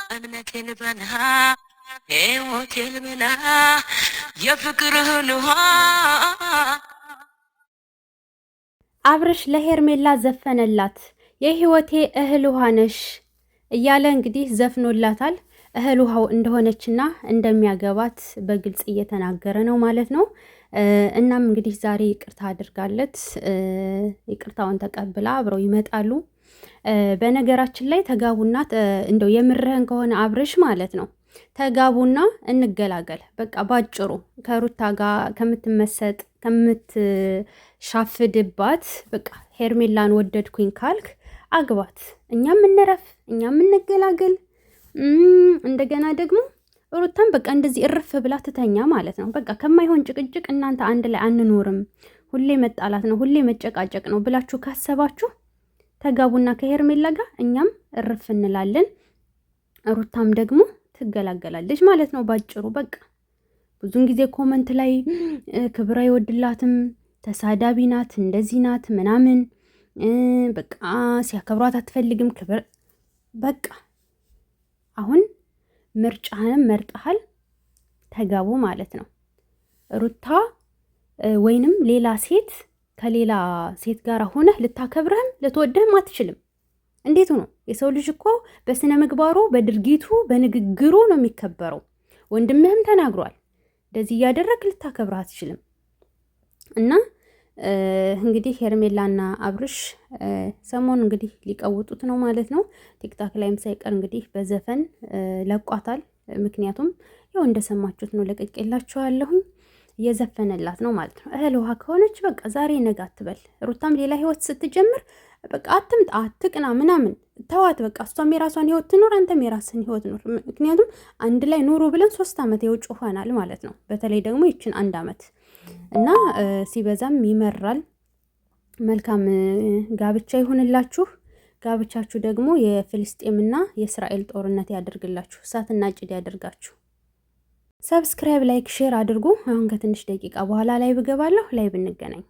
እምነቴን በልሃ ሕይወቴን ብላ የፍቅርህን ውሃ አብርሽ ለሄርሜላ ዘፈነላት። የህይወቴ እህል ውሃ ነሽ እያለ እንግዲህ ዘፍኖላታል። እህል ውሃው እንደሆነችና እንደሚያገባት በግልጽ እየተናገረ ነው ማለት ነው። እናም እንግዲህ ዛሬ ይቅርታ አድርጋለት ይቅርታውን ተቀብላ አብረው ይመጣሉ። በነገራችን ላይ ተጋቡና እንደው የምርህን ከሆነ አብርሽ ማለት ነው ተጋቡና እንገላገል። በቃ ባጭሩ ከሩታ ጋር ከምትመሰጥ ከምትሻፍድባት በቃ ሄርሜላን ወደድኩኝ ካልክ አግባት። እኛም እንረፍ፣ እኛም እንገላገል። እንደገና ደግሞ ሩታን በቃ እንደዚህ እርፍ ብላ ትተኛ ማለት ነው። በቃ ከማይሆን ጭቅጭቅ እናንተ አንድ ላይ አንኖርም፣ ሁሌ መጣላት ነው፣ ሁሌ መጨቃጨቅ ነው ብላችሁ ካሰባችሁ ተጋቡና ከሄርሜላ ጋር እኛም እርፍ እንላለን። ሩታም ደግሞ ትገላገላለች ማለት ነው ባጭሩ። በቃ ብዙን ጊዜ ኮመንት ላይ ክብር አይወድላትም፣ ተሳዳቢ ናት፣ እንደዚህ ናት ምናምን፣ በቃ ሲያከብሯት አትፈልግም ክብር። በቃ አሁን ምርጫህንም መርጠሃል፣ ተጋቡ ማለት ነው። ሩታ ወይንም ሌላ ሴት ከሌላ ሴት ጋር ሆነህ ልታከብረህም ልትወደህም አትችልም። እንዴት ነው? የሰው ልጅ እኮ በስነ ምግባሩ በድርጊቱ በንግግሩ ነው የሚከበረው። ወንድምህም ተናግሯል። እንደዚህ እያደረግ ልታከብረህ አትችልም። እና እንግዲህ ሄርሜላና አብርሽ ሰሞኑ እንግዲህ ሊቀውጡት ነው ማለት ነው። ቲክታክ ላይም ሳይቀር እንግዲህ በዘፈን ለቋታል። ምክንያቱም ያው እንደሰማችሁት ነው፣ ለቀቄላችኋለሁኝ። እየዘፈነላት ነው ማለት ነው። እህል ውሃ ከሆነች በቃ ዛሬ ነገ አትበል። ሩታም ሌላ ህይወት ስትጀምር በቃ አትምጣ፣ አትቅና ምናምን ተዋት። በቃ እሷም የራሷን ህይወት ትኖር፣ አንተም የራስን ህይወት ኖር። ምክንያቱም አንድ ላይ ኑሮ ብለን 3 ዓመት የውጭ ሆናል ማለት ነው። በተለይ ደግሞ ይችን 1 ዓመት እና ሲበዛም ይመራል። መልካም ጋብቻ ይሁንላችሁ። ጋብቻችሁ ደግሞ የፍልስጤምና የእስራኤል ጦርነት ያደርግላችሁ፣ እሳትና ጭድ ያደርጋችሁ። ሰብስክራይብ፣ ላይክ፣ ሼር አድርጉ። አሁን ከትንሽ ደቂቃ በኋላ ላይ ብገባለሁ። ላይ ብንገናኝ